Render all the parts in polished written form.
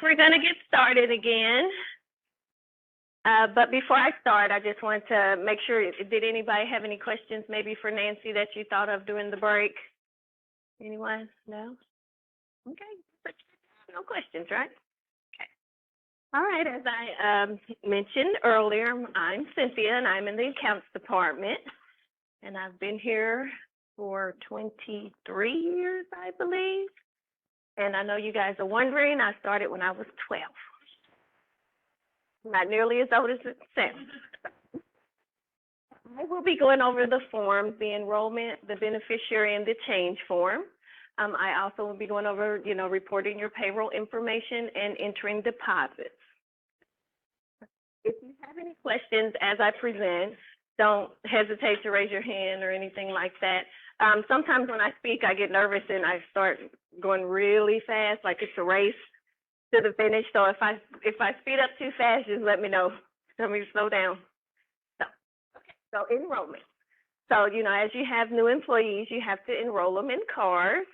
think we're going to get started again. But before I start, I just want to make sure, did anybody have any questions maybe for Nancy that you thought of during the break? Anyone? No? Okay. No questions, right? Okay. All right. As I mentioned earlier, I'm Cynthia, and I'm in the accounts department. And I've been here for 23 years, I believe. And I know you guys are wondering, I started when I was 12. Not nearly as old as it sounds. I will be going over the forms, the enrollment, the beneficiary, and the change form. I also will be going over, reporting your payroll information and entering deposits. If you have any questions as I present, don't hesitate to raise your hand or anything like that. Sometimes when I speak, I get nervous and I start going really fast, like it's a race to the finish. So if I speed up too fast, just let me know. Tell me to slow down. So enrollment. So, as you have new employees, you have to enroll them in CARS.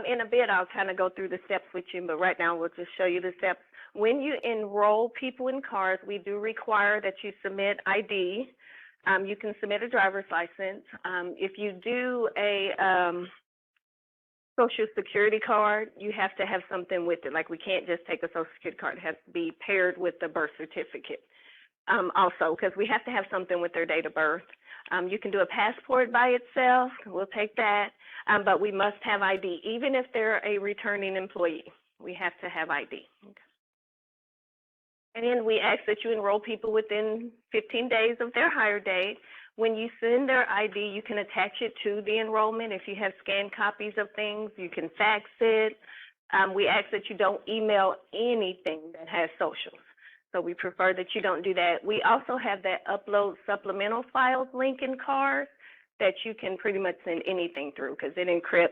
In a bit, I'll kind of go through the steps with you, but right now we'll just show you the steps. When you enroll people in CARS, we do require that you submit ID. You can submit a driver's license. If you do a Social Security card, you have to have something with it. Like, we can't just take a Social Security card. It has to be paired with the birth certificate. Also, because we have to have something with their date of birth. You can do a passport by itself. We'll take that. But we must have ID. Even if they're a returning employee, we have to have ID. Okay. And then we ask that you enroll people within 15 days of their hire date. When you send their ID, you can attach it to the enrollment. If you have scanned copies of things, you can fax it. We ask that you don't email anything that has socials. So we prefer that you don't do that. We also have that upload supplemental files link in CARS that you can pretty much send anything through because it encrypts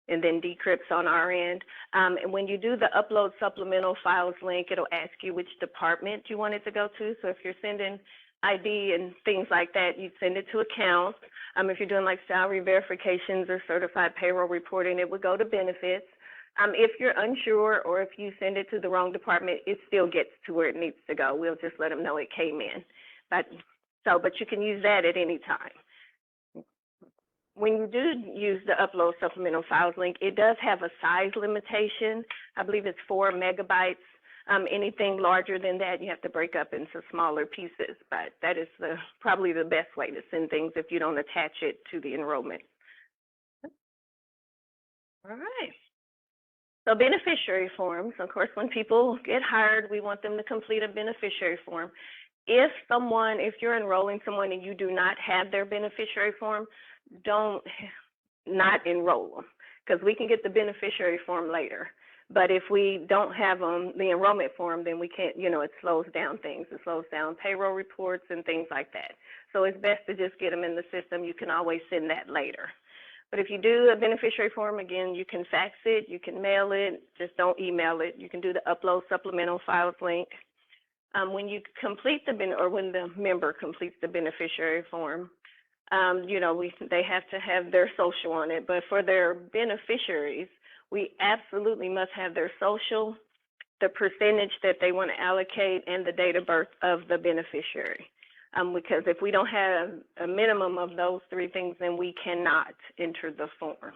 and then decrypts on our end. And when you do the upload supplemental files link, it'll ask you which department you want it to go to. So if you're sending ID and things like that, you'd send it to accounts. If you're doing like salary verifications or certified payroll reporting, it would go to benefits. If you're unsure or if you send it to the wrong department, it still gets to where it needs to go. We'll just let them know it came in. But you can use that at any time. When you do use the upload supplemental files link, it does have a size limitation. I believe it's 4 megabytes. Anything larger than that, you have to break up into smaller pieces. But that is probably the best way to send things if you don't attach it to the enrollment. All right. So beneficiary forms, of course, when people get hired, we want them to complete a beneficiary form. If you're enrolling someone and you do not have their beneficiary form, don't not enroll them because we can get the beneficiary form later. But if we don't have the enrollment form, then we can't, it slows down things. It slows down payroll reports and things like that. So it's best to just get them in the system. You can always send that later. But if you do a beneficiary form, again, you can fax it, you can mail it, just don't email it. You can do the upload supplemental files link. When you complete when the member completes the beneficiary form, they have to have their social on it. But for their beneficiaries, we absolutely must have their social, the percentage that they want to allocate, and the date of birth of the beneficiary. Because if we don't have a minimum of those 3 things, then we cannot enter the form.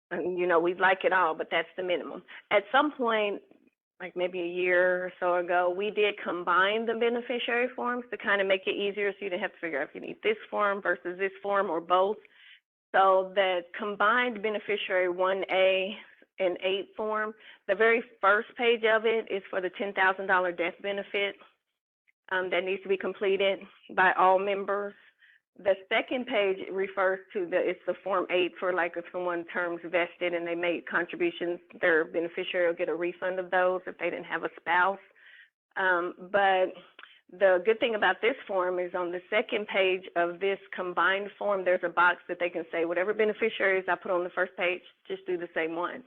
And, we'd like it all, but that's the minimum. At some point, like maybe a year or so ago, we did combine the beneficiary forms to kind of make it easier so you didn't have to figure out if you need this form versus this form or both. So the combined beneficiary 1A and 8 form, the very first page of it is for the $10,000 death benefit. That needs to be completed by all members. The second page refers to it's the Form 8 for like if someone's terms vested and they made contributions, their beneficiary will get a refund of those if they didn't have a spouse. But the good thing about this form is on the second page of this combined form, there's a box that they can say, whatever beneficiaries I put on the first page, just do the same ones.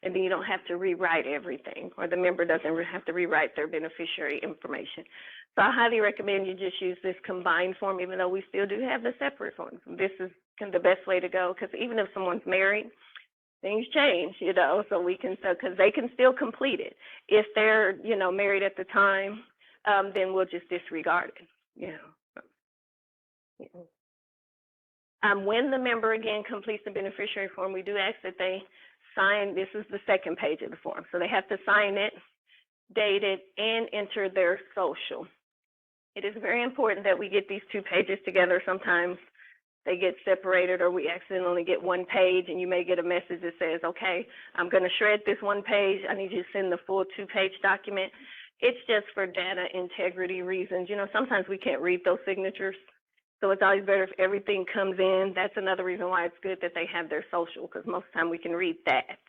And then you don't have to rewrite everything, or the member doesn't have to rewrite their beneficiary information. So I highly recommend you just use this combined form, even though we still do have the separate forms. This is kind of the best way to go, because even if someone's married things change, you know, so we can, so, because they can still complete it. If they're, you know, married at the time, then we'll just disregard it, you know. When the member, again, completes the beneficiary form, we do ask that they sign, this is the second page of the form, so they have to sign it, date it, and enter their social. It is very important that we get these two pages together. Sometimes they get separated, or we accidentally get one page, and you may get a message that says, okay, I'm going to shred this one page. I need you to send the full two-page document. It's just for data integrity reasons. You know, sometimes we can't read those signatures, so it's always better if everything comes in. That's another reason why it's good that they have their social, because most of the time we can read that.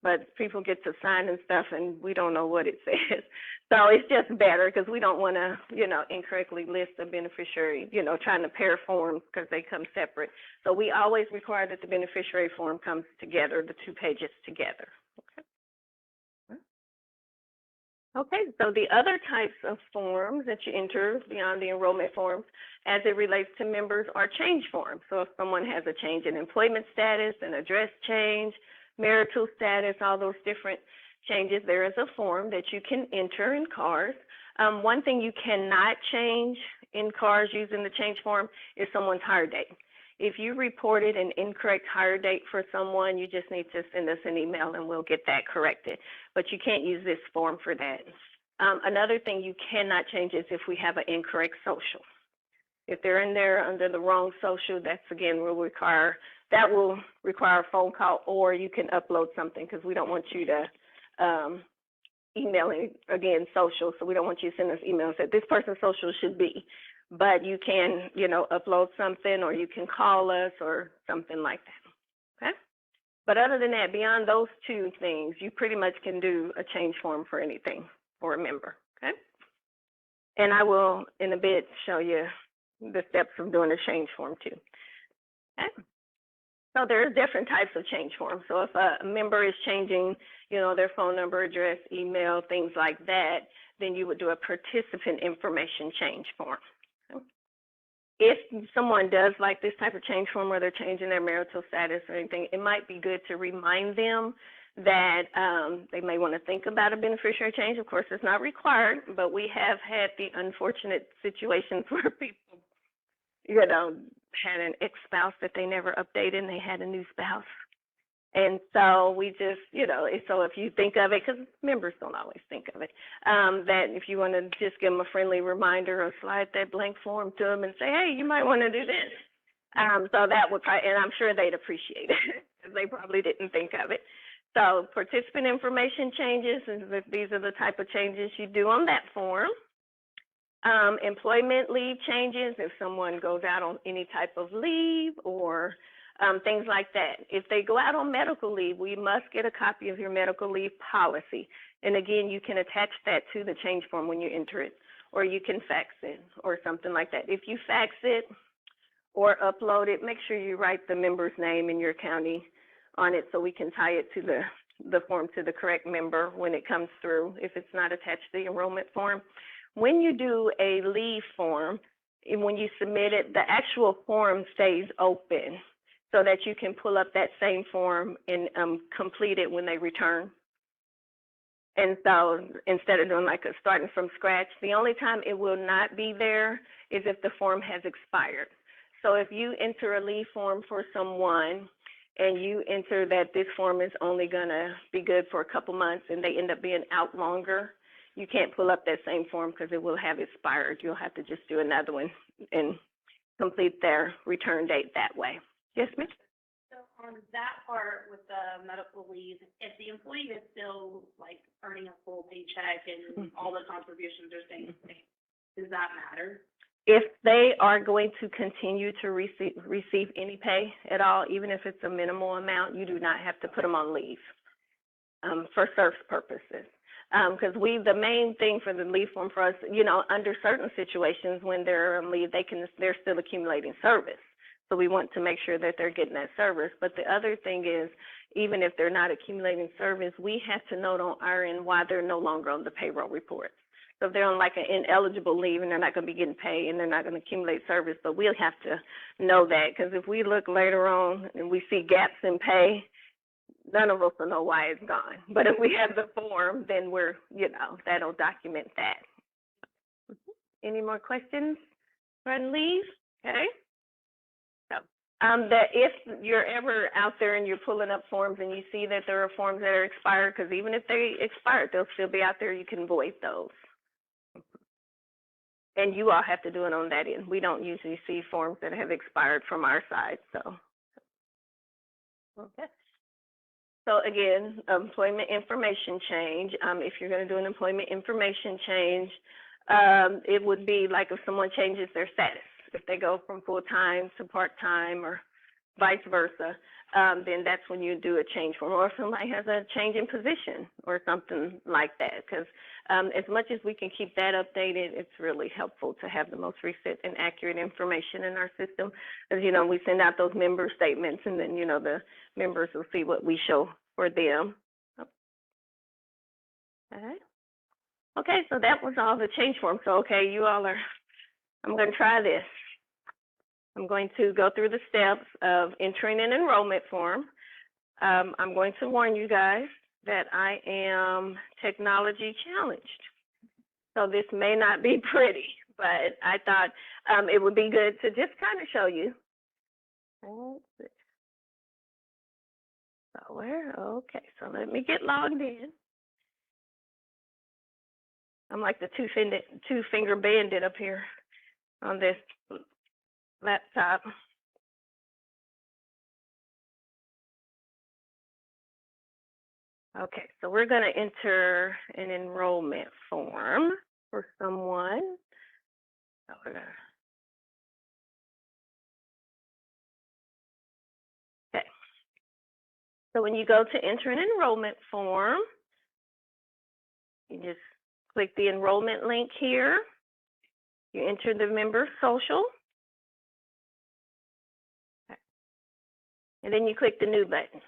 But people get to sign and stuff, and we don't know what it says. So it's just better, because we don't want to, you know, incorrectly list a beneficiary, you know, trying to pair forms because they come separate. So we always require that the beneficiary form comes together, the two pages together. Okay, so the other types of forms that you enter beyond the enrollment forms as it relates to members are change forms. So if someone has a change in employment status, an address change, marital status, all those different changes, there is a form that you can enter in CARS. One thing you cannot change in CARS using the change form is someone's hire date. If you reported an incorrect hire date for someone, you just need to send us an email and we'll get that corrected. But you can't use this form for that. Another thing you cannot change is if we have an incorrect social. If they're in there under the wrong social, that's again will require a phone call, or you can upload something, because we don't want you to email again social. So we don't want you to send us emails that this person's social should be. But you can, you know, upload something, or you can call us or something like that, okay? But other than that, beyond those two things, you pretty much can do a change form for anything for a member, okay? And I will, in a bit, show you the steps of doing a change form too, okay? So there's different types of change forms. So if a member is changing, you know, their phone number, address, email, things like that, then you would do a participant information change form. If someone does like this type of change form where they're changing their marital status or anything, it might be good to remind them that they may want to think about a beneficiary change. Of course, it's not required, but we have had the unfortunate situations where people, you know, had an ex-spouse that they never updated and they had a new spouse. And so we just, you know, so if you think of it, because members don't always think of it, that if you want to just give them a friendly reminder or slide that blank form to them and say, hey, you might want to do this. So that would probably, and I'm sure they'd appreciate it, because they probably didn't think of it. So participant information changes, and these are the type of changes you do on that form. Employment leave changes, if someone goes out on any type of leave or things like that. If they go out on medical leave, we must get a copy of your medical leave policy. And again, you can attach that to the change form when you enter it, or you can fax it or something like that. If you fax it or upload it, make sure you write the member's name in your county on it so we can tie it to the form to the correct member when it comes through, if it's not attached to the enrollment form. When you do a leave form, and when you submit it, the actual form stays open so that you can pull up that same form and complete it when they return. And so instead of doing like starting from scratch, the only time it will not be there is if the form has expired. So if you enter a leave form for someone and you enter that this form is only gonna be good for a couple months and they end up being out longer, you can't pull up that same form because it will have expired. You'll have to just do another one and complete their return date that way. Yes, ma'am? So on that part with the medical leave, if the employee is still like earning a full paycheck and all the contributions are staying the same, does that matter? If they are going to continue to receive any pay at all, even if it's a minimal amount, you do not have to put them on leave for service purposes. Because the main thing for the leave form for us, you know, under certain situations when they're on leave, they're still accumulating service. So we want to make sure that they're getting that service. But the other thing is, even if they're not accumulating service, we have to note on our end why they're no longer on the payroll report. So if they're on like an ineligible leave and they're not going to be getting paid and they're not going to accumulate service, but we'll have to know that, because if we look later on and we see gaps in pay, none of us will know why it's gone. But if we have the form, then we're, that'll document that. Any more questions? Run, leave? Okay. So, that if you're ever out there and you're pulling up forms and you see that there are forms that are expired, because even if they expired, they'll still be out there. You can void those. And you all have to do it on that end. We don't usually see forms that have expired from our side, so. Okay. So again, employment information change. If you're going to do an employment information change, it would be like if someone changes their status, if they go from full-time to part-time or vice versa, then that's when you do a change form. Or if somebody has a change in position or something like that, because as much as we can keep that updated, it's really helpful to have the most recent and accurate information in our system. As we send out those member statements, and then, the members will see what we show for them. Okay. Okay, so that was all the change form. So, okay, you all are, I'm going to try this. I'm going to go through the steps of entering an enrollment form. I'm going to warn you guys that I am technology challenged. So this may not be pretty, but I thought it would be good to just kind of show you. So okay, so let me get logged in. I'm like the two-finger bandit up here on this laptop. Okay, so we're going to enter an enrollment form for someone. So we're gonna... Okay, so when you go to enter an enrollment form, you just click the enrollment link here. You enter the member social. Okay. And then you click the new button.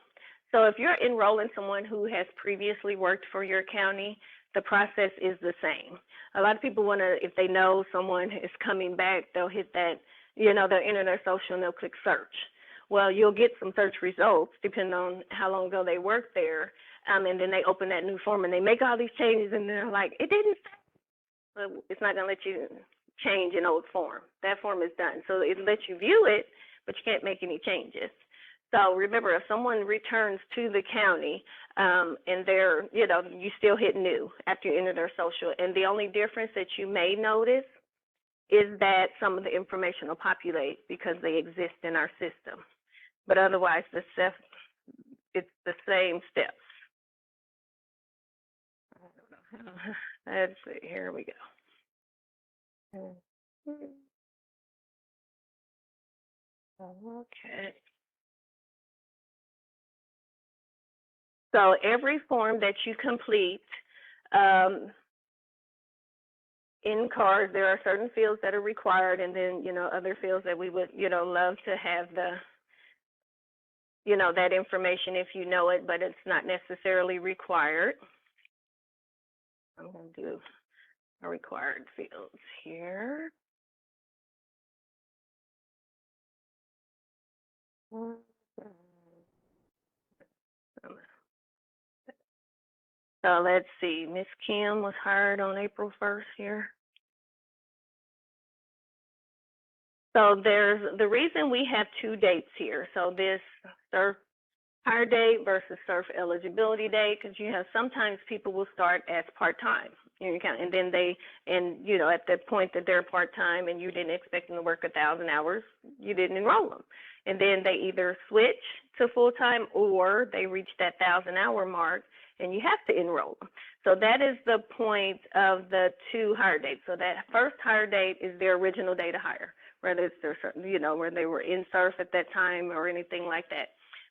So if you're enrolling someone who has previously worked for your county, the process is the same. A lot of people want to, if they know someone is coming back, they'll hit that, they'll enter their social and they'll click search. Well, you'll get some search results depending on how long ago they worked there. And then they open that new form and they make all these changes and they're like, it didn't, so it's not going to let you change an old form. That form is done. So it lets you view it, but you can't make any changes. So remember, if someone returns to the county and they're, you still hit new after you enter their social. And the only difference that you may notice is that some of the information will populate because they exist in our system. But otherwise, it's the same steps. I don't know. Let's see. Here we go. Okay. So every form that you complete, in cards, there are certain fields that are required, and then, other fields that we would, love to have the, that information if you know it, but it's not necessarily required. I'm going to do our required fields here. So let's see, Miss Kim was hired on April 1st here. So there's the reason we have two dates here. So this SURF hire date versus SURF eligibility date, because sometimes people will start as part-time in your account, and then at the point that they're part-time and you didn't expect them to work 1,000 hours, you didn't enroll them. And then they either switch to full-time or they reach that 1,000-hour mark and you have to enroll them. So that is the point of the two hire dates. So that first hire date is their original date of hire, whether it's their, where they were in SURF at that time or anything like that.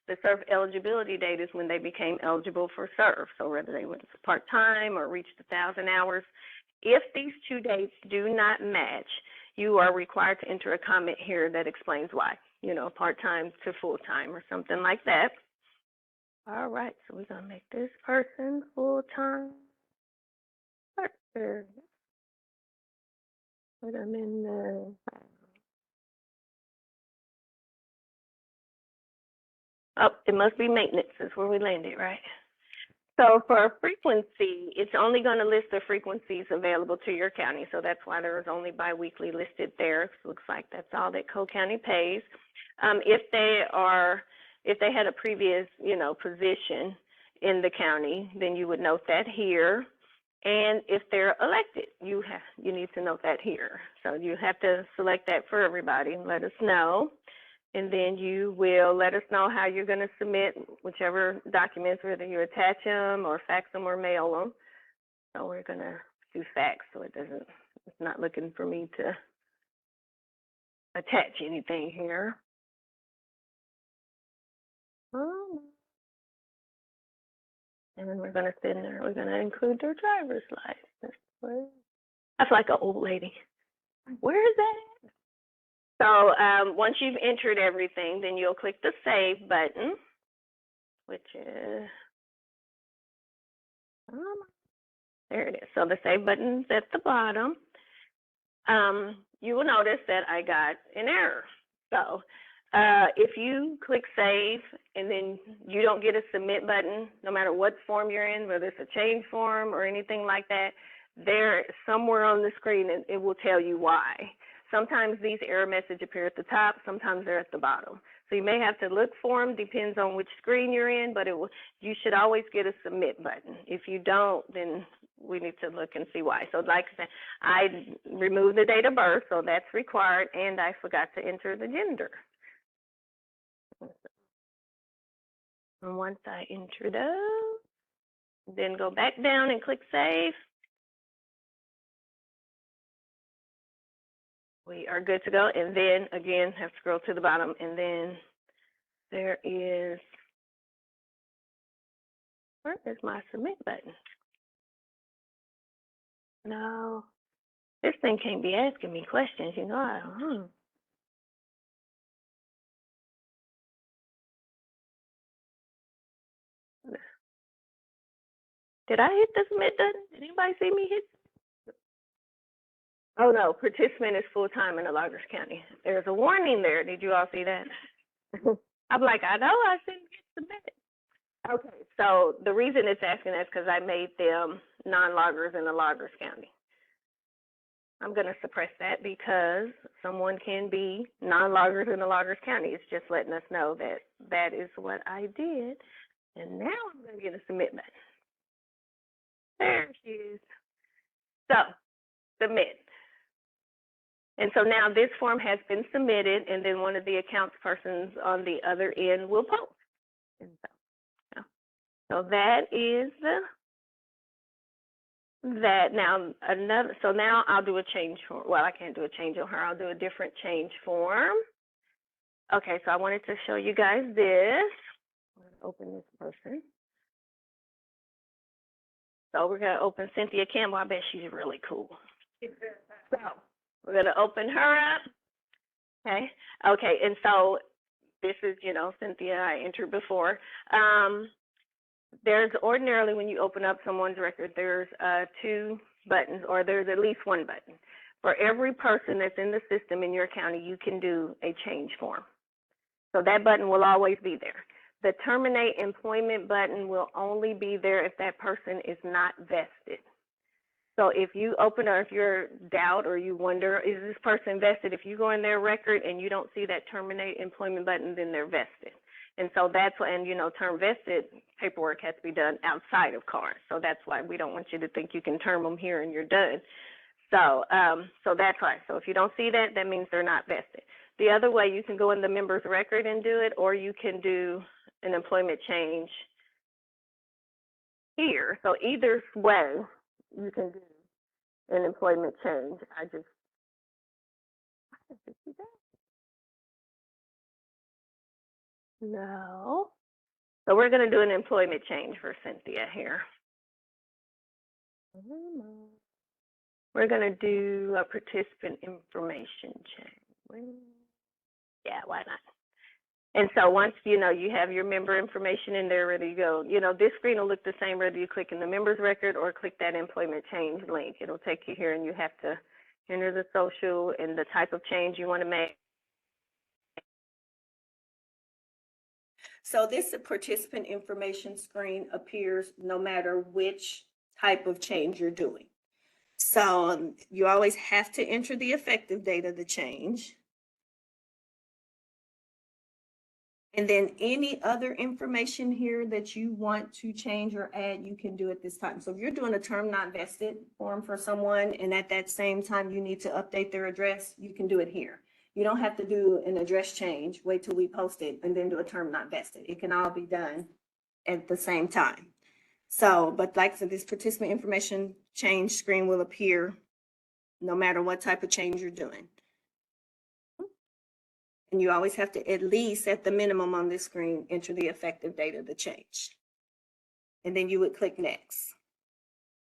The SURF eligibility date is when they became eligible for SURF. So whether they went part-time or reached 1,000 hours. If these two dates do not match, you are required to enter a comment here that explains why, part-time to full-time or something like that. All right, so we're going to make this person full-time. Put them in the Oh, it must be maintenance, is where we landed, right? So for frequency, it's only going to list the frequencies available to your county. So that's why there is only biweekly listed there. Looks like that's all that Cole County pays. If they had a previous, position in the county, then you would note that here. And if they're elected, you need to note that here. So you have to select that for everybody and let us know. And then you will let us know how you're going to submit whichever documents, whether you attach them or fax them or mail them. So we're going to do fax, so it's not looking for me to attach anything here. And then we're going to include their driver's license. That's like an old lady. Where is that? So once you've entered everything, then you'll click the Save button, which is, there it is. So the Save button's at the bottom. You will notice that I got an error. So if you click Save and then you don't get a Submit button, no matter what form you're in, whether it's a change form or anything like that, there somewhere on the screen it will tell you why. Sometimes these error messages appear at the top, sometimes they're at the bottom. So you may have to look for them, depends on which screen you're in, but you should always get a Submit button. If you don't, then we need to look and see why. So like I said, I removed the date of birth, so that's required, and I forgot to enter the gender. And once I enter those, then go back down and click Save. We are good to go. And then again, have to scroll to the bottom, and then there is, where is my Submit button? No, this thing can't be asking me questions, I don't know. Did I hit the Submit button? Did anybody see me hit? Oh no, participant is full-time in the Loggers County. There's a warning there. Did you all see that? I'm like, I know I shouldn't get submitted. Okay, so the reason it's asking that is because I made them non-loggers in the Loggers County. I'm going to suppress that because someone can be non-loggers in the Loggers County. It's just letting us know that that is what I did. And now I'm going to get a submit button. There she is. So, submit. And so now this form has been submitted, and then one of the accounts persons on the other end will post. And so that is that. Now so now I'll do a change form. Well, I can't do a change on her. I'll do a different change form. Okay, so I wanted to show you guys this. I'm going to open this person. So we're going to open Cynthia Campbell. I bet she's really cool. So we're going to open her up. Okay. Okay. And so this is, Cynthia, I entered before. There's ordinarily, when you open up someone's record, there's 2 buttons, or there's at least 1 button. For every person that's in the system in your county, you can do a change form. So that button will always be there. The terminate employment button will only be there if that person is not vested. So if you open or if you're doubt or you wonder, is this person vested? If you go in their record and you don't see that terminate employment button, then they're vested. And so that's why, and term vested paperwork has to be done outside of CARS. So that's why we don't want you to think you can term them here and you're done. So, so that's why. So if you don't see that, that means they're not vested. The other way, you can go in the member's record and do it, or you can do an employment change here. So either way, you can do an employment change. I just see that. No. So we're going to do an employment change for Cynthia here. We're going to do a participant information change. Yeah, why not? And so once, you have your member information in there ready to go, this screen will look the same whether you click in the member's record or click that employment change link. It'll take you here and you have to enter the social and the type of change you want to make. So this participant information screen appears no matter which type of change you're doing. So you always have to enter the effective date of the change. And then any other information here that you want to change or add, you can do at this time. So if you're doing a term not vested form for someone, and at that same time you need to update their address, you can do it here. You don't have to do an address change, wait till we post it, and then do a term not vested. It can all be done at the same time. So, but like I said, this participant information change screen will appear no matter what type of change you're doing. And you always have to, at least at the minimum on this screen, enter the effective date of the change. And then you would click next.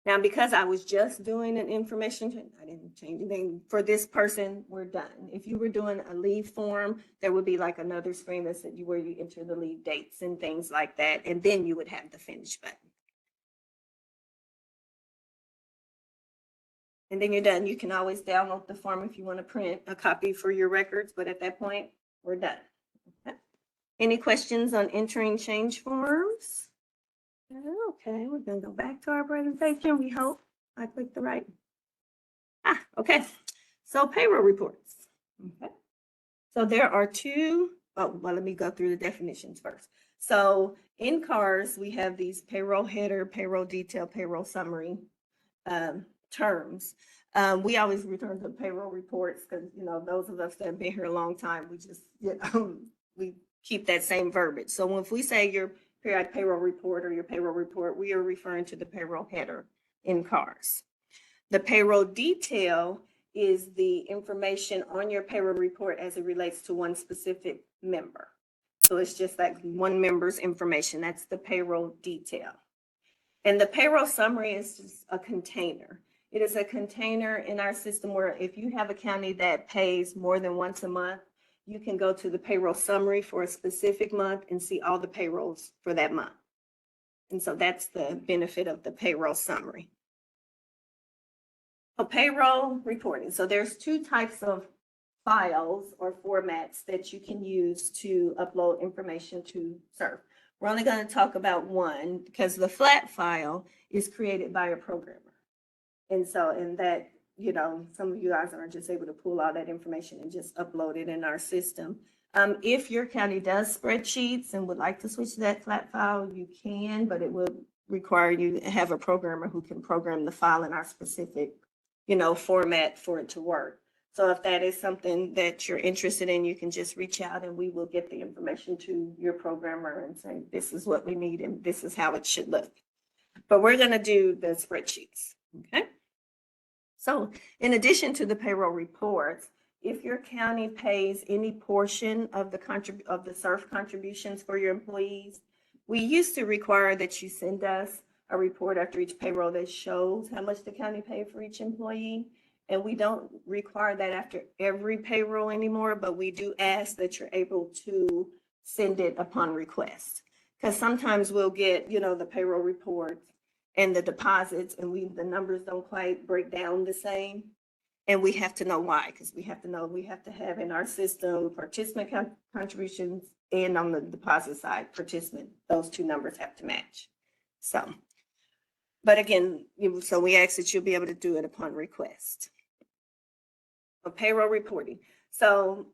Now, because I was just doing an information change, I didn't change anything. For this person, we're done. If you were doing a leave form, there would be like another screen that said where you enter the leave dates and things like that. And then you would have the finish button. And then you're done. You can always download the form if you want to print a copy for your records, but at that point, we're done. Okay. Any questions on entering change forms? Okay, we're gonna go back to our presentation. We hope I clicked the right. Okay. So payroll reports. Okay. So there are two. Oh, well, let me go through the definitions first. So in CARS, we have these payroll header, payroll detail, payroll summary terms. We always return to payroll reports because, you know, those of us that have been here a long time, we just, you know, we keep that same verbiage. So if we say your periodic payroll report or your payroll report, we are referring to the payroll header in CARS. The payroll detail is the information on your payroll report as it relates to one specific member. So it's just like one member's information. That's the payroll detail. And the payroll summary is just a container. It is a container in our system where if you have a county that pays more than once a month, you can go to the payroll summary for a specific month and see all the payrolls for that month. And so that's the benefit of the payroll summary. So payroll reporting. So there's two types of files or formats that you can use to upload information to CERF. We're only going to talk about one because the flat file is created by a programmer. And so in that, you know, some of you guys are just able to pull all that information and just upload it in our system. If your county does spreadsheets and would like to switch to that flat file, you can, but it would require you to have a programmer who can program the file in our specific, you know, format for it to work. So if that is something that you're interested in, you can just reach out and we will get the information to your programmer and say, this is what we need and this is how it should look. But we're going to do the spreadsheets. Okay. So in addition to the payroll reports, if your county pays any portion of the CERF contributions for your employees, we used to require that you send us a report after each payroll that shows how much the county paid for each employee. And we don't require that after every payroll anymore, but we do ask that you're able to send it upon request. Because sometimes we'll get, you know, the payroll reports and the deposits and the numbers don't quite break down the same. And we have to know why, because we have to have in our system participant contributions and on the deposit side, participant, those two numbers have to match. So, but again, so we ask that you'll be able to do it upon request. Payroll reporting. So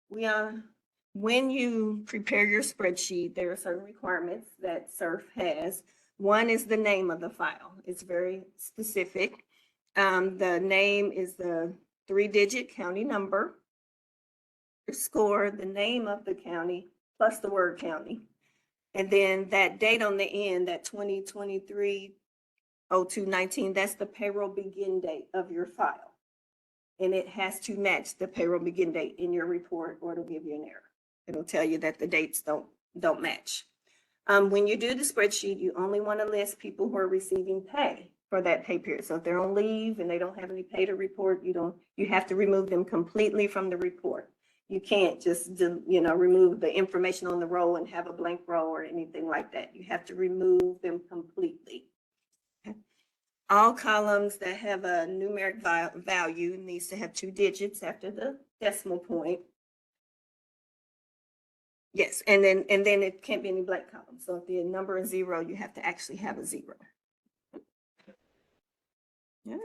when you prepare your spreadsheet, there are certain requirements that CERF has. One is the name of the file. It's very specific. The name is the 3-digit county number, score, the name of the county, plus the word county. And then that date on the end, that 2023-02-19, that's the payroll begin date of your file. And it has to match the payroll begin date in your report or it'll give you an error. It'll tell you that the dates don't match. When you do the spreadsheet, you only want to list people who are receiving pay for that pay period. So if they're on leave and they don't have any pay to report, you have to remove them completely from the report. You can't just remove the information on the row and have a blank row or anything like that. You have to remove them completely. All columns that have a numeric value needs to have 2 digits after the decimal point. Yes, and then it can't be any blank columns. So if the number is 0, you have to actually have a 0. Yeah.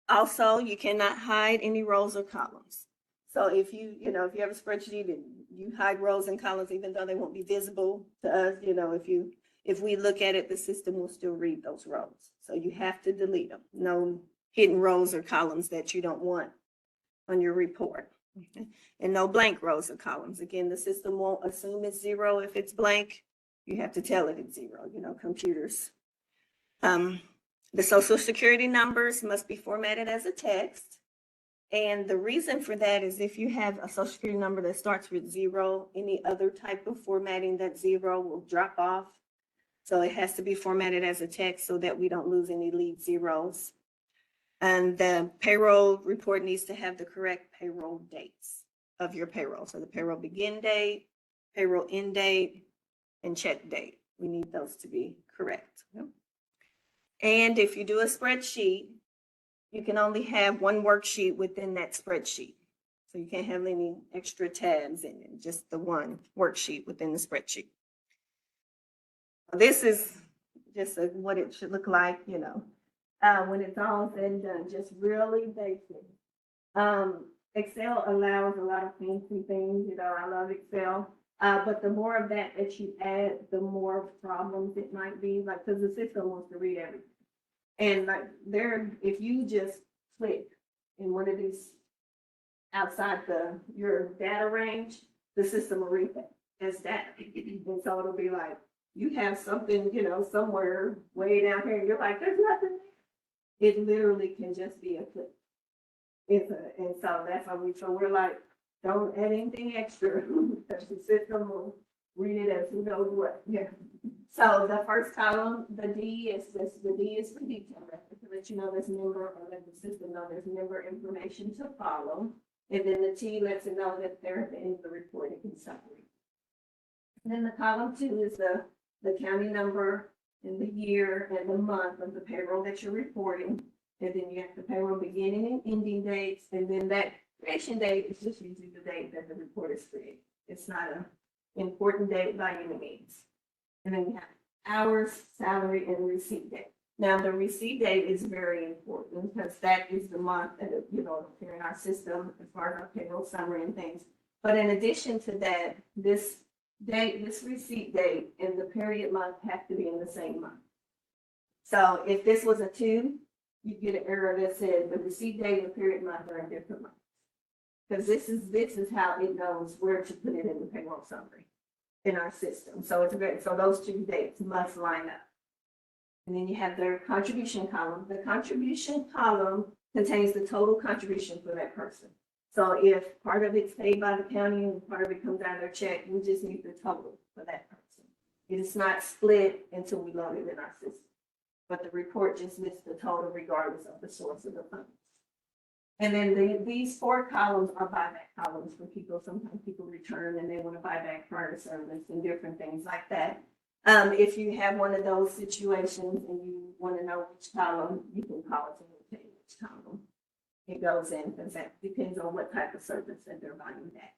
Also, you cannot hide any rows or columns. So if you know, if you have a spreadsheet and you hide rows and columns, even though they won't be visible to us, you know, if we look at it, the system will still read those rows. So you have to delete them. No hidden rows or columns that you don't want on your report. Okay. And no blank rows or columns. Again, the system won't assume it's 0 if it's blank. You have to tell it it's 0, you know, computers. The social security numbers must be formatted as a text. And the reason for that is if you have a social security number that starts with 0, any other type of formatting, that 0 will drop off. So it has to be formatted as a text so that we don't lose any lead zeros. And the payroll report needs to have the correct payroll dates of your payroll. So the payroll begin date, payroll end date, and check date. We need those to be correct. And if you do a spreadsheet, you can only have one worksheet within that spreadsheet. So you can't have any extra tabs in it, just the one worksheet within the spreadsheet. This is just what it should look like, you know, when it's all said and done, just really basic. Excel allows a lot of fancy things, you know, I love Excel. But the more of that you add, the more problems it might be, like, because the system wants to read everything. And like if you just click in one of these outside your data range, the system will read that as data. And so it'll be like, you have something, you know, somewhere way down here, and you're like, there's nothing there. It literally can just be a click. And so that's how we're like, don't add anything extra because the system will read it as who knows what. Yeah. So the first column, the D is for detail record, to let you know there's member, or let the system know there's member information to follow. And then the T lets it know that they're at the end of the report, it can summary. And then the column 2 is the county number and the year and the month of the payroll that you're reporting. And then you have the payroll beginning and ending dates. And then that creation date is just usually the date that the report is created. It's not an important date by any means. And then you have hours, salary, and receipt date. Now, the receipt date is very important because that is the month that, you know, appear in our system as far as our payroll summary and things. But in addition to that, this receipt date and the period month have to be in the same month. So if this was a 2, you get an error that said the receipt date and the period month are in different months. Because this is how it knows where to put it in the payroll summary in our system. So it's great. So those 2 dates must line up. And then you have their contribution column. The contribution column contains the total contribution for that person. So if part of it's paid by the county and part of it comes out of their check, we just need the total for that person. It is not split until we load it in our system. But the report just lists the total regardless of the source of the funds. And then these 4 columns are buyback columns for people. Sometimes people return and they want to buy back prior service and different things like that. If you have one of those situations and you want to know which column, you can call it to tell you which column it goes in, because that depends on what type of service that they're buying back.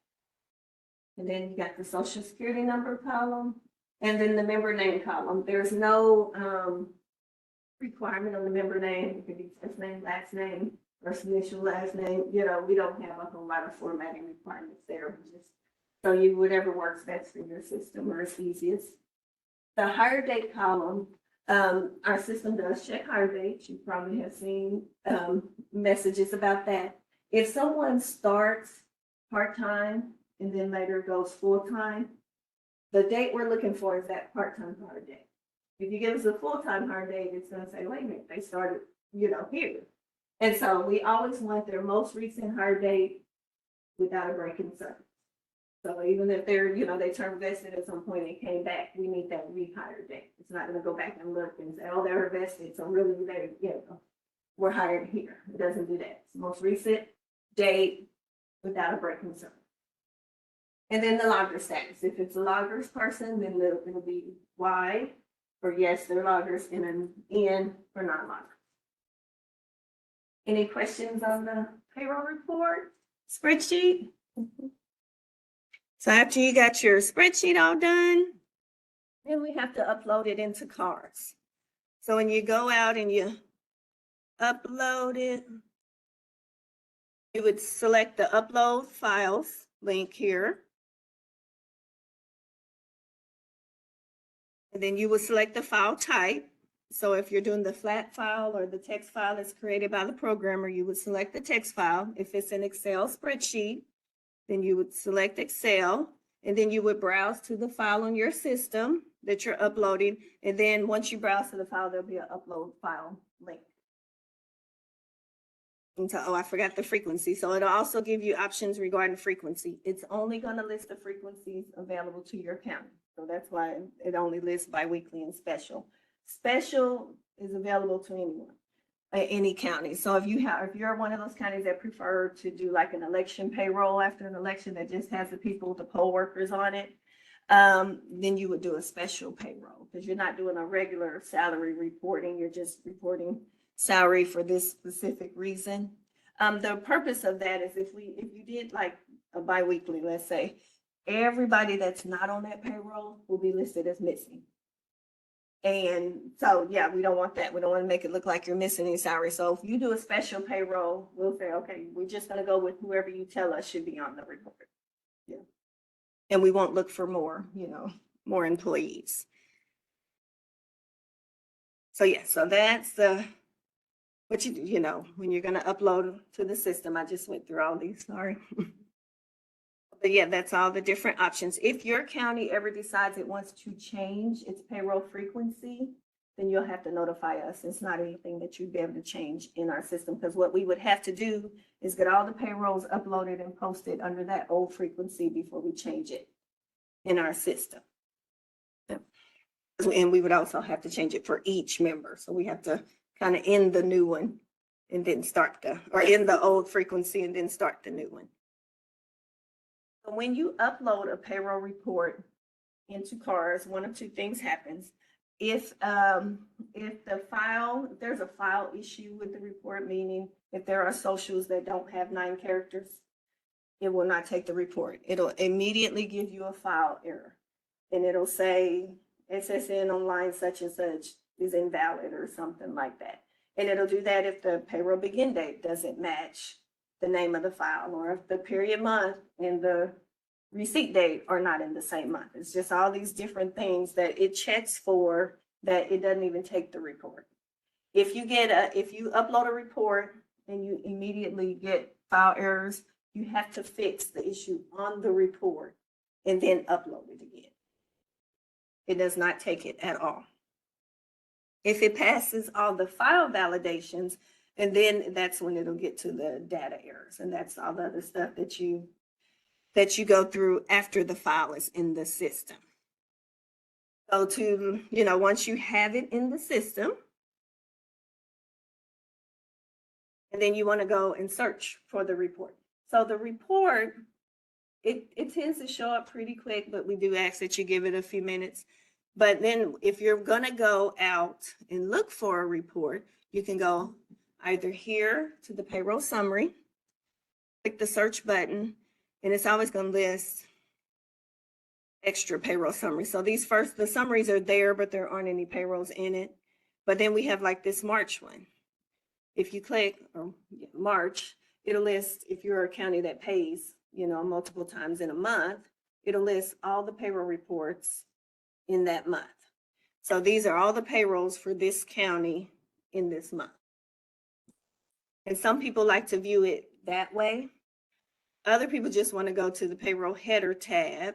And then you got the social security number column, and then the member name column. There's no requirement on the member name. It could be first name, last name, first initial, last name. You know, we don't have a whole lot of formatting requirements there. Just so you whatever works best for your system or is easiest. The hire date column, our system does check hire dates. You probably have seen messages about that. If someone starts part-time and then later goes full-time, the date we're looking for is that part-time hire date. If you give us a full-time hire date, it's going to say, wait a minute, they started, you know, here. And so we always want their most recent hire date without a break in service. So even if they're, you know, they turned vested at some point and came back, we need that rehire date. It's not going to go back and look and say, oh, they're vested, so really they, you know, we're hired here. It doesn't do that. It's the most recent date without a break in service. And then the logger status. If it's a loggers person, then it'll be Y, or yes, they're loggers, and an N for non-loggers. Any questions on the payroll report spreadsheet? So after you got your spreadsheet all done, then we have to upload it into cards. So when you go out and you upload it, you would select the upload files link here. And then you would select the file type. So if you're doing the flat file or the text file that's created by the programmer, you would select the text file. If it's an Excel spreadsheet, then you would select Excel, and then you would browse to the file on your system that you're uploading. And then once you browse to the file, there'll be an upload file link. And so, oh, I forgot the frequency. So it'll also give you options regarding frequency. It's only going to list the frequencies available to your county. So that's why it only lists biweekly and special. Special is available to anyone, any county. So if you're one of those counties that prefer to do like an election payroll after an election that just has the people, the poll workers on it, then you would do a special payroll because you're not doing a regular salary reporting. You're just reporting salary for this specific reason. The purpose of that is if you did like a biweekly, let's say, everybody that's not on that payroll will be listed as missing. And so, yeah, we don't want that. We don't want to make it look like you're missing any salary. So if you do a special payroll, we'll say, okay, we're just going to go with whoever you tell us should be on the report. Yeah. And we won't look for more, more employees. So yeah, so that's what when you're going to upload to the system. I just went through all these, sorry. But yeah, that's all the different options. If your county ever decides it wants to change its payroll frequency, then you'll have to notify us. It's not anything that you'd be able to change in our system, because what we would have to do is get all the payrolls uploaded and posted under that old frequency before we change it in our system. And we would also have to change it for each member. So we have to kind of end the new one and then end the old frequency and then start the new one. So when you upload a payroll report into CARS, one of two things happens. If there's a file issue with the report, meaning if there are socials that don't have 9 characters, it will not take the report. It'll immediately give you a file error, and it'll say SSN on line such and such is invalid or something like that. And it'll do that if the payroll begin date doesn't match the name of the file, or if the period month and the receipt date are not in the same month. It's just all these different things that it checks for, that it doesn't even take the report. If you upload a report and you immediately get file errors, you have to fix the issue on the report and then upload it again. It does not take it at all. If it passes all the file validations, and then that's when it'll get to the data errors, and that's all the other stuff that you go through after the file is in the system. So once you have it in the system, and then you want to go and search for the report. So the report, it tends to show up pretty quick, but we do ask that you give it a few minutes. But then if you're going to go out and look for a report, you can go either here to the payroll summary, click the search button, and it's always going to list extra payroll summary. So the summaries are there, but there aren't any payrolls in it. But then we have like this March one. If you click March, it'll list, if you're a county that pays, multiple times in a month, it'll list all the payroll reports in that month. So these are all the payrolls for this county in this month. And some people like to view it that way. Other people just want to go to the payroll header tab.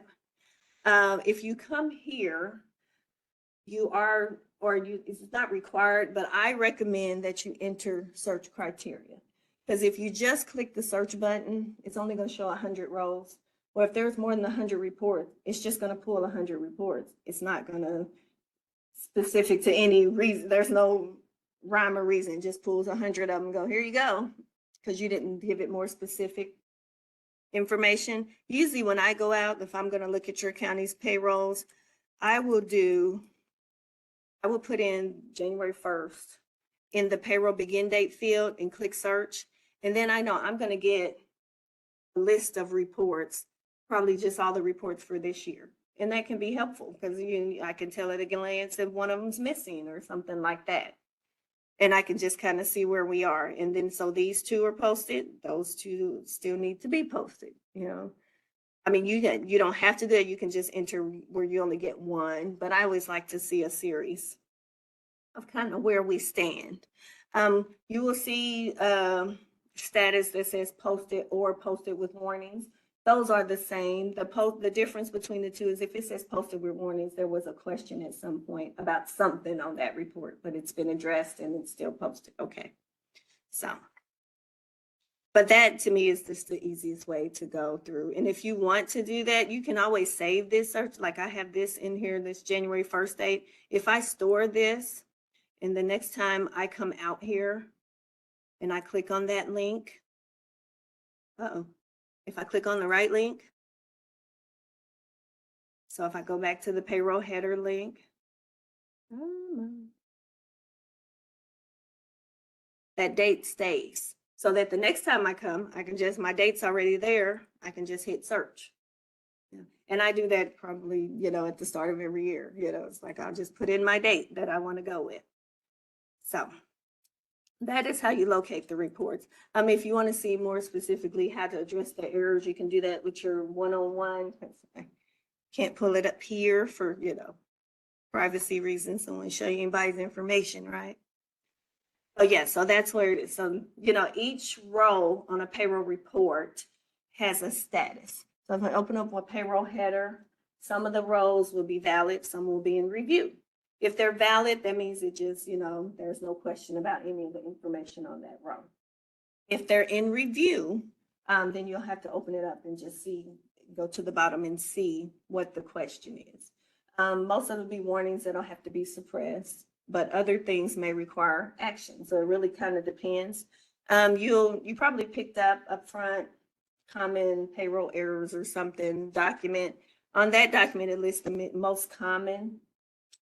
If you come here, it's not required, but I recommend that you enter search criteria. Because if you just click the search button, it's only going to show 100 rows. Or if there's more than 100 reports, it's just going to pull 100 reports. It's not going to specific to any reason. There's no rhyme or reason. It just pulls 100 of them and go, here you go, because you didn't give it more specific information. Usually when I go out, if I'm going to look at your county's payrolls, I will put in January 1st in the payroll begin date field and click search. And then I know I'm going to get a list of reports probably just all the reports for this year. And that can be helpful because I can tell at a glance if one of them's missing or something like that. And I can just kind of see where we are. And then, so these two are posted, those two still need to be posted, you know. I mean, you don't have to do it. You can just enter where you only get one, but I always like to see a series of kind of where we stand. You will see status that says posted or posted with warnings. Those are the same. The difference between the two is if it says posted with warnings, there was a question at some point about something on that report, but it's been addressed and it's still posted. Okay. So, but that to me is just the easiest way to go through. And if you want to do that, you can always save this search. Like I have this in here, this January 1st date. If I store this and the next time I come out here and I click on that link, if I click on the right link, so if I go back to the payroll header link, that date stays. So that the next time I come, I can just, my date's already there, I can just hit search. Yeah. And I do that probably, at the start of every year, it's like I'll just put in my date that I want to go with. So that is how you locate the reports. If you want to see more specifically how to address the errors, you can do that with your one-on-one. I can't pull it up here for, privacy reasons. I want to show you anybody's information, right? Oh yeah, so that's where it is. So, each row on a payroll report has a status. So if I open up a payroll header, some of the rows will be valid, some will be in review. If they're valid, that means it just, there's no question about any of the information on that row. If they're in review, then you'll have to open it up and just go to the bottom and see what the question is. Most of them will be warnings that'll have to be suppressed, but other things may require action. So it really kind of depends. You probably picked up front common payroll errors or something document. On that document, it lists the most common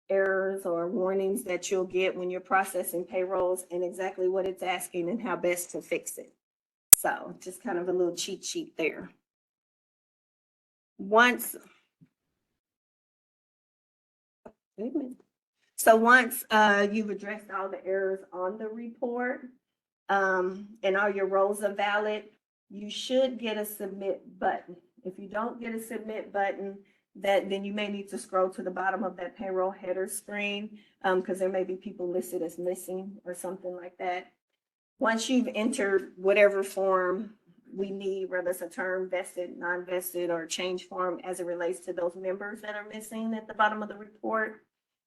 errors or warnings that you'll get when you're processing payrolls and exactly what it's asking and how best to fix it. So just kind of a little cheat sheet there. Once you've addressed all the errors on the report and all your rows are valid, you should get a submit button. If you don't get a submit button, then you may need to scroll to the bottom of that payroll header screen because there may be people listed as missing or something like that. Once you've entered whatever form we need, whether it's a term vested, non-vested, or change form as it relates to those members that are missing at the bottom of the report,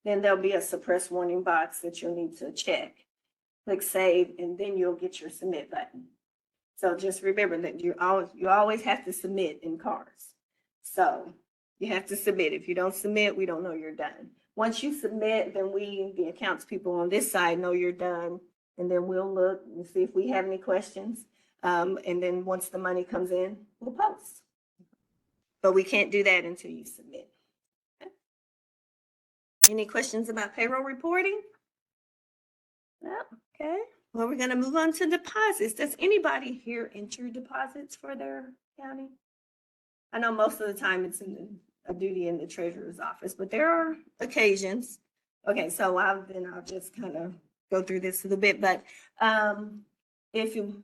then there'll be a suppress warning box that you'll need to check. Click save, and then you'll get your submit button. So just remember that you always have to submit in CARS. So you have to submit. If you don't submit, we don't know you're done. Once you submit, then we, the accounts people on this side, know you're done. And then we'll look and see if we have any questions. And then once the money comes in, we'll post. But we can't do that until you submit. Okay. Any questions about payroll reporting? No? Okay. Well, we're going to move on to deposits. Does anybody here enter deposits for their county? I know most of the time it's a duty in the treasurer's office, but there are occasions. Okay, so I'll just kind of go through this a little bit, but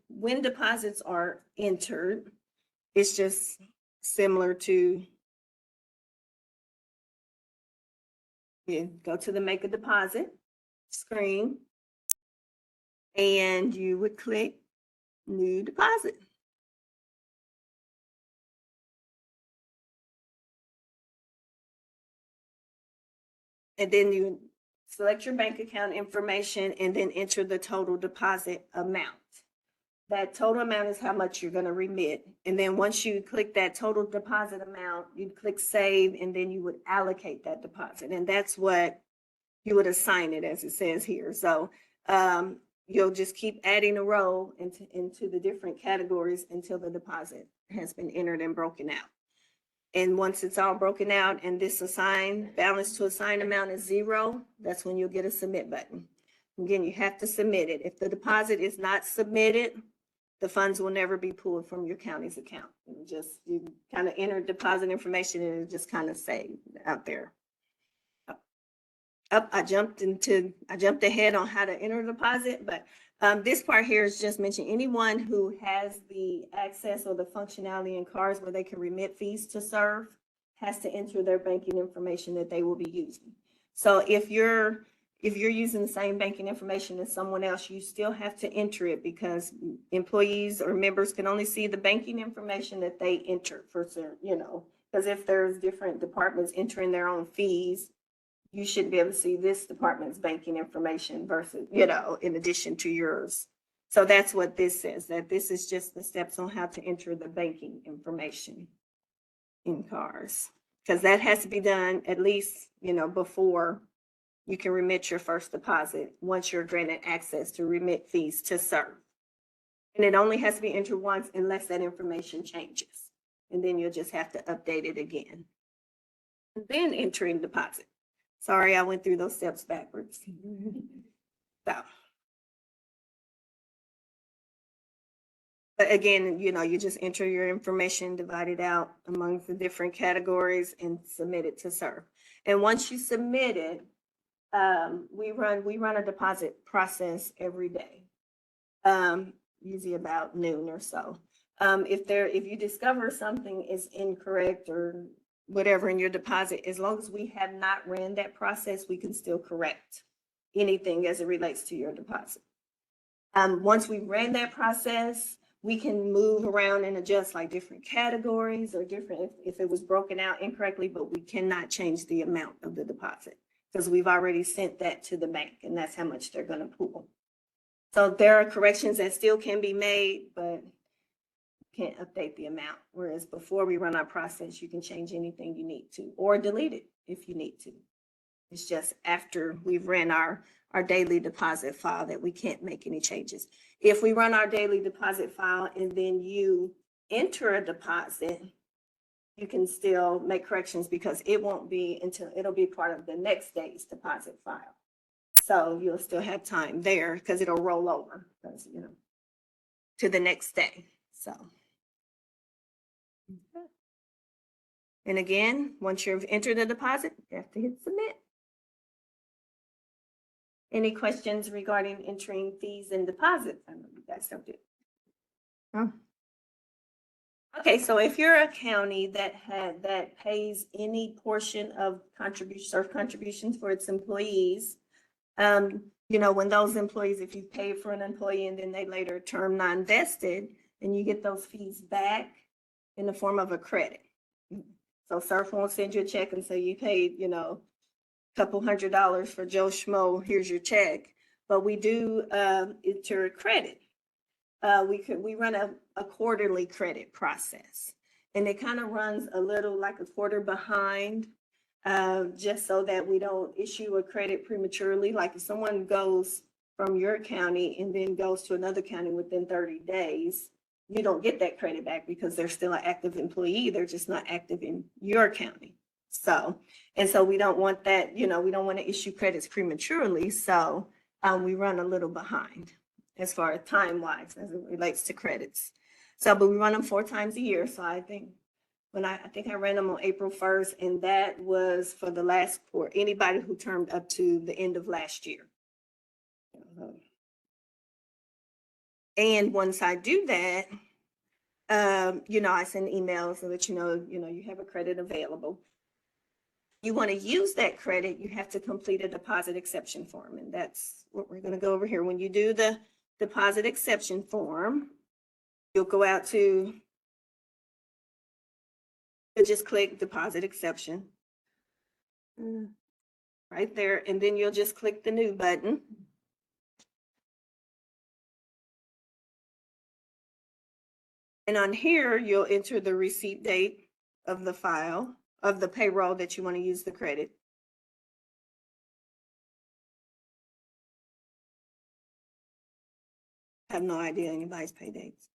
when deposits are entered, it's just similar to go to the make a deposit screen and you would click new deposit. And then you select your bank account information and then enter the total deposit amount. That total amount is how much you're going to remit. And then once you click that total deposit amount, you'd click save, and then you would allocate that deposit. And that's what you would assign it, as it says here. So you'll just keep adding a row into the different categories until the deposit has been entered and broken out. And once it's all broken out and this balance to assign amount is 0, that's when you'll get a submit button. Again, you have to submit it. If the deposit is not submitted, the funds will never be pulled from your county's account. You kind of enter deposit information and it just kind of say out there. I jumped ahead on how to enter a deposit, but this part here is just mentioning anyone who has the access or the functionality in cards where they can remit fees to serve has to enter their banking information that they will be using. So if you're using the same banking information as someone else, you still have to enter it because employees or members can only see the banking information that they enter for certain, because if there's different departments entering their own fees, you should be able to see this department's banking information versus, in addition to yours. So that's what this says, that this is just the steps on how to enter the banking information in CARS. Because that has to be done at least, before you can remit your first deposit, once you're granted access to remit fees to serve. And it only has to be entered once unless that information changes. And then you'll just have to update it again. And then entering deposit. Sorry, I went through those steps backwards. So. But again, you just enter your information, divide it out amongst the different categories and submit it to serve. And once you submit it, we run a deposit process every day, usually about noon or so. If you discover something is incorrect or whatever in your deposit, as long as we have not ran that process, we can still correct anything as it relates to your deposit. Once we ran that process, we can move around and adjust like different categories or different, if it was broken out incorrectly, but we cannot change the amount of the deposit because we've already sent that to the bank and that's how much they're going to pull. So there are corrections that still can be made, but can't update the amount. Whereas before we run our process, you can change anything you need to or delete it if you need to. It's just after we've ran our daily deposit file that we can't make any changes. If we run our daily deposit file and then you enter a deposit, you can still make corrections because it won't be until it'll be part of the next day's deposit file. So you'll still have time there because it'll roll over because, to the next day. So. And again, once you've entered the deposit, you have to hit submit. Any questions regarding entering fees and deposits? I know you guys don't do. Okay, so if you're a county that pays any portion of contributions for its employees, when those employees, if you pay for an employee and then they later term non-vested, then you get those fees back in the form of a credit. So SURF won't send you a check and say you paid, a couple $100 for Joe Schmo, here's your check. But we do enter credit. We run a quarterly credit process. And it kind of runs a little like a quarter behind, just so that we don't issue a credit prematurely. Like if someone goes from your county and then goes to another county within 30 days, you don't get that credit back because they're still an active employee. They're just not active in your county. So we don't want that, we don't want to issue credits prematurely. So we run a little behind as far as time-wise as it relates to credits. So, but we run them 4 times a year. So I think I ran them on April 1st, and that was for the last for anybody who termed up to the end of last year. And once I do that, I send emails so that you have a credit available. You want to use that credit, you have to complete a deposit exception form, and that's what we're going to go over here. When you do the deposit exception form, you'll go out to, you'll just click deposit exception right there, and then you'll just click the new button. And on here, you'll enter the receipt date of the file, of the payroll that you want to use the credit. I have no idea anybody's pay dates.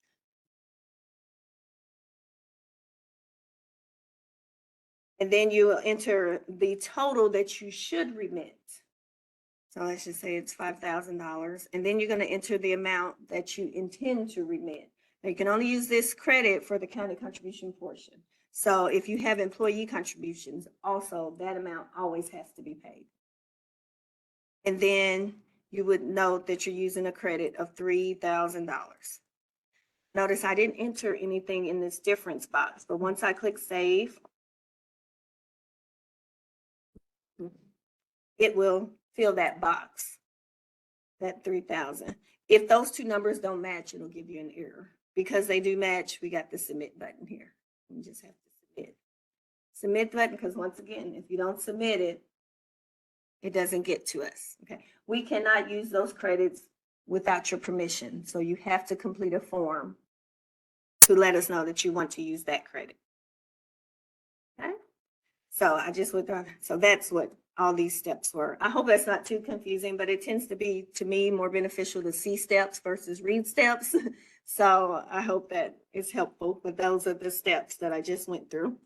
And then you will enter the total that you should remit. So let's just say it's $5,000. And then you're going to enter the amount that you intend to remit. You can only use this credit for the county contribution portion. So if you have employee contributions, also that amount always has to be paid. And then you would note that you're using a credit of $3,000. Notice I didn't enter anything in this difference box, but once I click save, it will fill that box, that 3,000. If those two numbers don't match, it'll give you an error. Because they do match, we got the submit button here. You just have to submit. Submit button, because once again, if you don't submit it, it doesn't get to us, okay? We cannot use those credits without your permission. So you have to complete a form to let us know that you want to use that credit. Okay? So I just withdraw. So that's what all these steps were. I hope that's not too confusing, but it tends to be, to me, more beneficial to see steps versus read steps. So I hope that is helpful, but those are the steps that I just went through.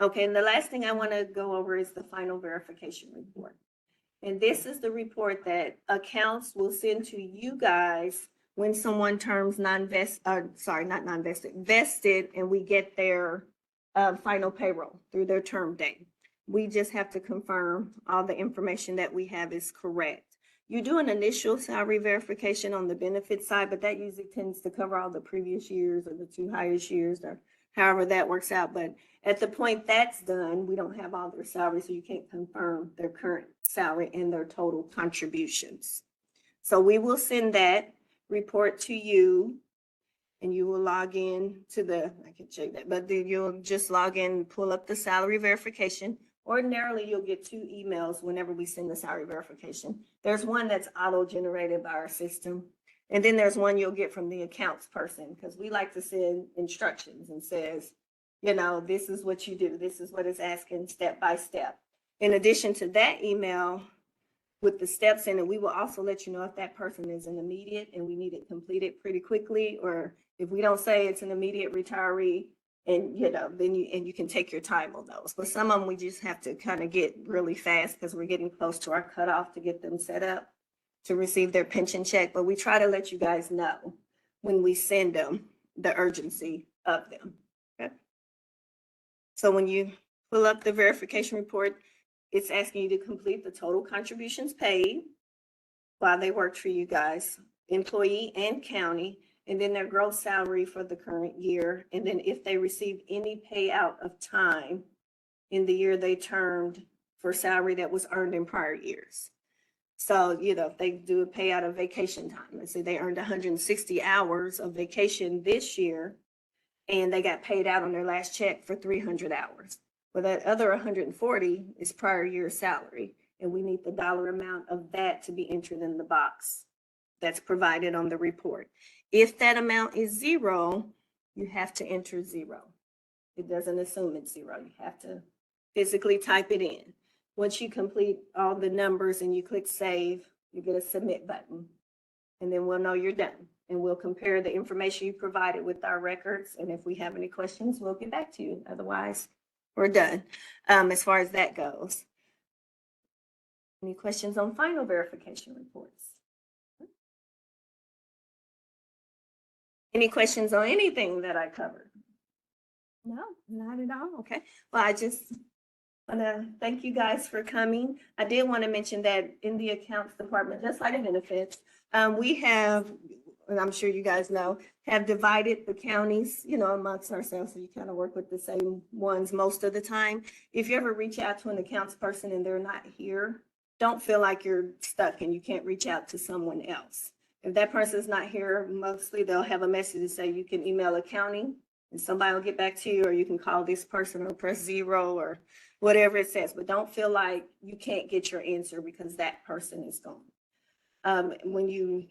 Okay, and the last thing I want to go over is the final verification report. And this is the report that accounts will send to you guys when someone turns vested, and we get their final payroll through their term date. We just have to confirm all the information that we have is correct. You do an initial salary verification on the benefit side, but that usually tends to cover all the previous years or the 2 highest years or however that works out. But at the point that's done, we don't have all their salary, so you can't confirm their current salary and their total contributions. So we will send that report to you, and you will log in to the, I can check that, but then you'll just log in, pull up the salary verification. Ordinarily, you'll get 2 emails whenever we send the salary verification. There's one that's auto-generated by our system, and then there's one you'll get from the accounts person, because we like to send instructions and says, you know, this is what you do. This is what it's asking step by step. In addition to that email with the steps in it, we will also let you know if that person is an immediate and we need it completed pretty quickly, or if we don't say it's an immediate retiree, and you know, then you can take your time on those. But some of them we just have to kind of get really fast because we're getting close to our cutoff to get them set up to receive their pension check. But we try to let you guys know when we send them the urgency of them. Okay. So when you pull up the verification report, it's asking you to complete the total contributions paid while they worked for you guys, employee and county, and then their gross salary for the current year. And then if they received any payout of time in the year they termed for salary that was earned in prior years. So, you know, if they do a payout of vacation time, let's say they earned 160 hours of vacation this year, and they got paid out on their last check for 300 hours. Well, that other 140 is prior year salary, and we need the dollar amount of that to be entered in the box that's provided on the report. If that amount is 0, you have to enter 0. It doesn't assume it's 0. You have to physically type it in. Once you complete all the numbers and you click save, you get a submit button, and then we'll know you're done. And we'll compare the information you provided with our records. And if we have any questions, we'll get back to you. Otherwise, we're done as far as that goes. Any questions on final verification reports? Any questions on anything that I covered? No, not at all. Okay. Well, I just want to thank you guys for coming. I did want to mention that in the accounts department, just like benefits, we have, and I'm sure you guys know, have divided the counties, you know, amongst ourselves. So you kind of work with the same ones most of the time. If you ever reach out to an accounts person and they're not here, don't feel like you're stuck and you can't reach out to someone else. If that person's not here, mostly they'll have a message to say you can email accounting and somebody will get back to you, or you can call this person or press 0 or whatever it says. But don't feel like you can't get your answer because that person is gone. When you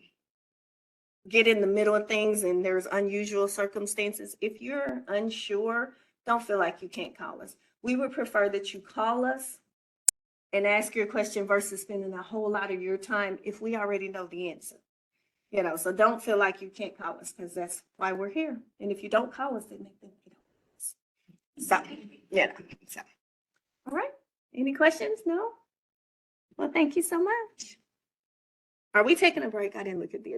get in the middle of things and there's unusual circumstances, if you're unsure, don't feel like you can't call us. We would prefer that you call us and ask your question versus spending a whole lot of your time if we already know the answer. You know, so don't feel like you can't call us, because that's why we're here. And if you don't call us, then they think you don't call us. So, yeah. So, all right. Any questions? No? Well, thank you so much. Are we taking a break? I didn't look at the